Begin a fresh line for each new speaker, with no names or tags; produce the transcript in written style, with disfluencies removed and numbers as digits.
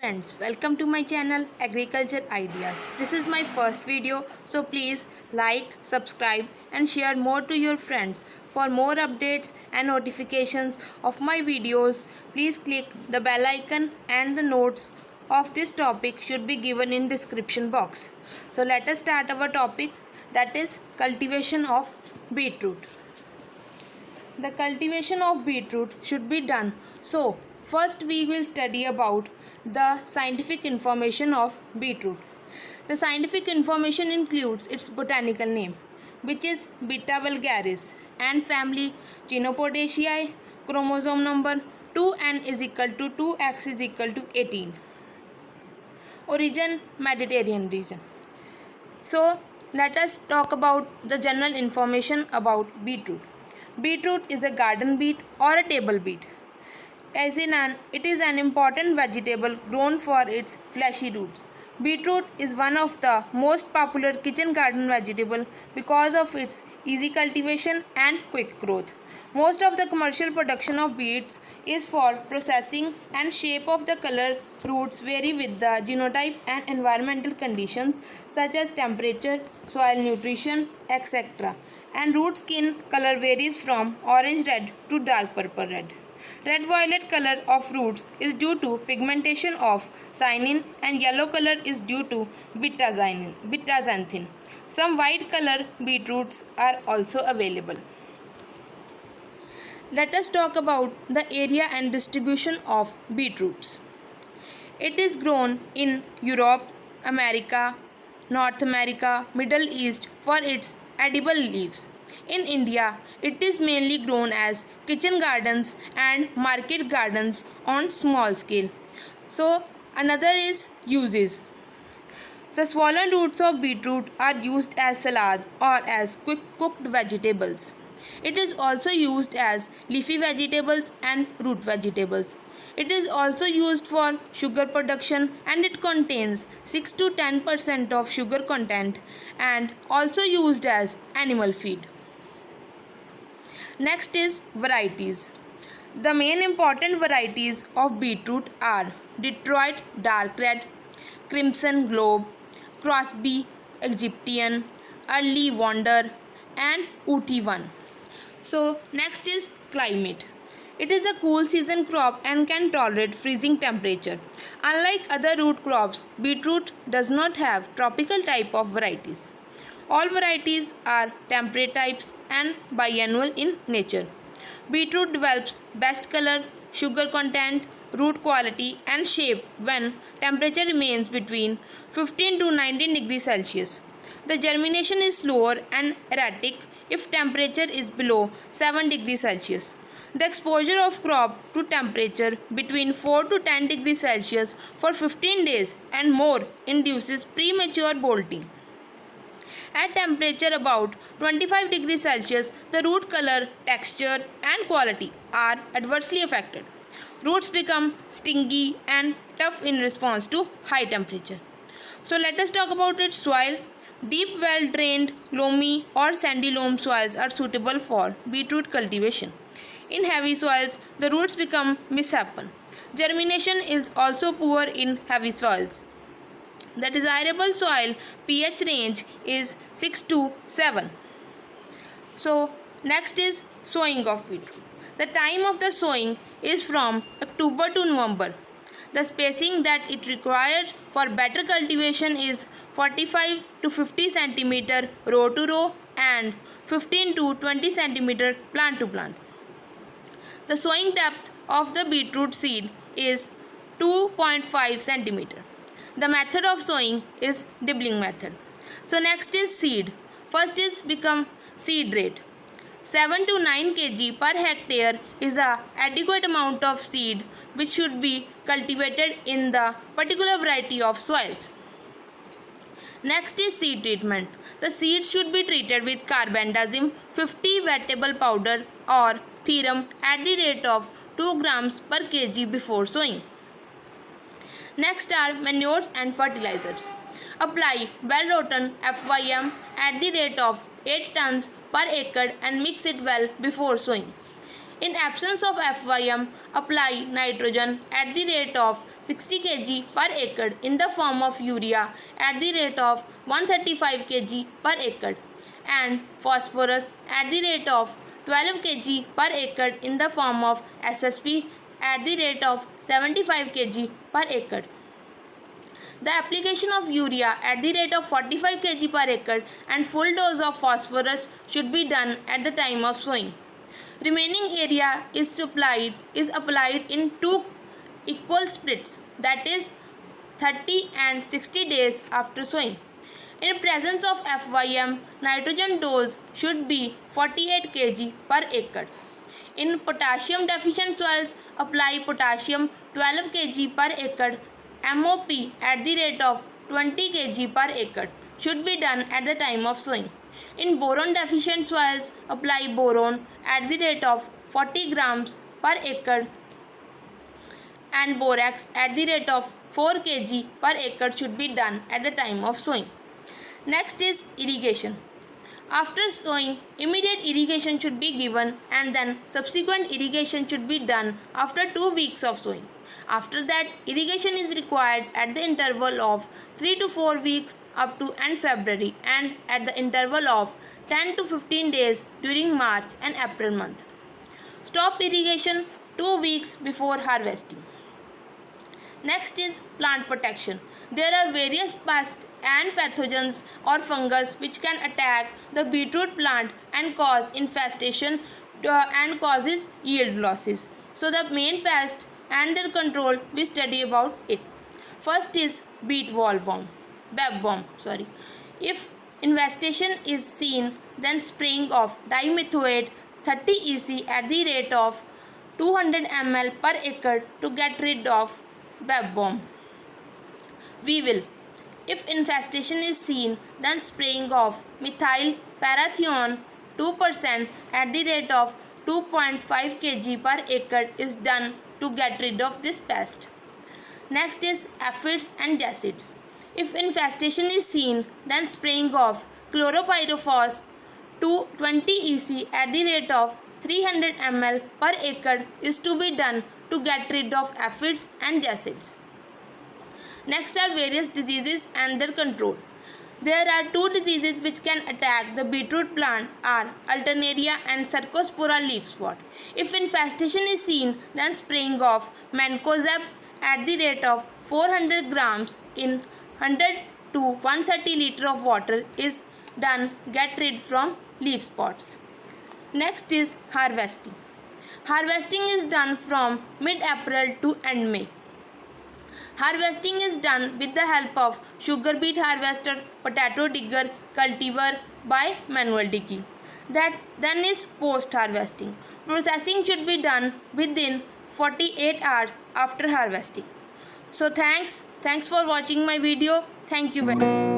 Friends, welcome to my channel Agriculture Ideas. This is my first video, so please like, subscribe and share more to your friends. For more updates and notifications of my videos, please click the bell icon and the notes of this topic should be given in description box. So let us start our topic, that is cultivation of beetroot. The cultivation of beetroot should be done. So, first we will study about the scientific information of beetroot. The scientific information includes its botanical name, which is Beta vulgaris, and family Chenopodiaceae, chromosome number 2n is equal to 2x is equal to 18. Origin Mediterranean region. So, let us talk about the general information about beetroot. Beetroot is a garden beet or a table beet. It is an important vegetable grown for its fleshy roots. Beetroot is one of the most popular kitchen garden vegetable because of its easy cultivation and quick growth. Most of the commercial production of beets is for processing, and shape of the color roots vary with the genotype and environmental conditions such as temperature, soil nutrition, etc. And root skin color varies from orange red to dark purple red. Red violet color of roots is due to pigmentation of cyanin, and yellow color is due to beta-xanthin. Some white color beetroots are also available. Let us talk about the area and distribution of beetroots. It is grown in Europe, America, North America, Middle East for its edible leaves. In India, it is mainly grown as kitchen gardens and market gardens on small scale. So, another is uses. The swollen roots of beetroot are used as salad or as quick cooked vegetables. It is also used as leafy vegetables and root vegetables. It is also used for sugar production, and it contains 6 to 10% of sugar content, and also used as animal feed. Next is varieties. The main important varieties of beetroot are Detroit dark red, Crimson globe, Crosby Egyptian, Early Wonder and Ooty 1. So next is climate. It is a cool season crop and can tolerate freezing temperature. Unlike other root crops, beetroot does not have tropical type of varieties. All varieties are temperate types and biennial in nature. Beetroot develops best color, sugar content, root quality and shape when temperature remains between 15 to 19 degrees Celsius. The germination is slower and erratic if temperature is below 7 degrees Celsius. The exposure of crop to temperature between 4 to 10 degrees Celsius for 15 days and more induces premature bolting. At temperature about 25 degrees Celsius, the root color, texture and quality are adversely affected. Roots become stingy and tough in response to high temperature. So let us talk about its soil. Deep, well-drained, loamy or sandy loam soils are suitable for beetroot cultivation. In heavy soils, the roots become misshapen. Germination is also poor in heavy soils. The desirable soil pH range is 6 to 7. So, next is sowing of beetroot. The time of the sowing is from October to November. The spacing that it requires for better cultivation is 45 to 50 cm row to row and 15 to 20 cm plant to plant. The sowing depth of the beetroot seed is 2.5 cm. The method of sowing is dibbling method. So next is seed. First is become seed rate. 7 to 9 kg per hectare is a adequate amount of seed which should be cultivated in the particular variety of soils. Next is seed treatment. The seeds should be treated with carbendazim 50 vegetable powder or therum at the rate of 2 grams per kg before sowing. Next are manures and fertilizers. Apply well-rotten FYM at the rate of 8 tons per acre and mix it well before sowing. In absence of FYM, apply nitrogen at the rate of 60 kg per acre in the form of urea at the rate of 135 kg per acre and phosphorus at the rate of 12 kg per acre in the form of SSP at the rate of 75 kg per acre. The application of urea at the rate of 45 kg per acre and full dose of phosphorus should be done at the time of sowing. Remaining area is applied in two equal splits, that is 30 and 60 days after sowing. In presence of FYM, nitrogen dose should be 48 kg per acre. In potassium deficient soils, apply potassium 12 kg per acre. MOP at the rate of 20 kg per acre should be done at the time of sowing. In boron deficient soils, apply boron at the rate of 40 grams per acre and borax at the rate of 4 kg per acre should be done at the time of sowing. Next is irrigation. After sowing, immediate irrigation should be given and then subsequent irrigation should be done after 2 weeks of sowing. After that, irrigation is required at the interval of 3 to 4 weeks up to end February and at the interval of 10 to 15 days during March and April month. Stop irrigation 2 weeks before harvesting. Next is plant protection. There are various pests and pathogens or fungus which can attack the beetroot plant and cause infestation and causes yield losses. So the main pest and their control we study about it. First is beet bollworm. If infestation is seen, then spraying of dimethoate 30 EC at the rate of 200 ml per acre to get rid of bollworm. Weevil. If infestation is seen, then spraying of methyl parathion 2% at the rate of 2.5 kg per acre is done to get rid of this pest. Next is aphids and dacids. If infestation is seen, then spraying of chloropyrifos 20 EC at the rate of 300 ml per acre is to be done to get rid of aphids and dacids. Next are various diseases and their control. There are two diseases which can attack the beetroot plant are Alternaria and Cercospora leaf spot. If infestation is seen, then spraying of Mancozeb at the rate of 400 grams in 100 to 130 liter of water is done get rid from leaf spots. Next is harvesting. Harvesting is done from mid-April to end May. Harvesting is done with the help of sugar beet harvester, potato digger, cultivar by manual digging. That then is post-harvesting. Processing should be done within 48 hours after harvesting. So thanks for watching my video. Thank you very much.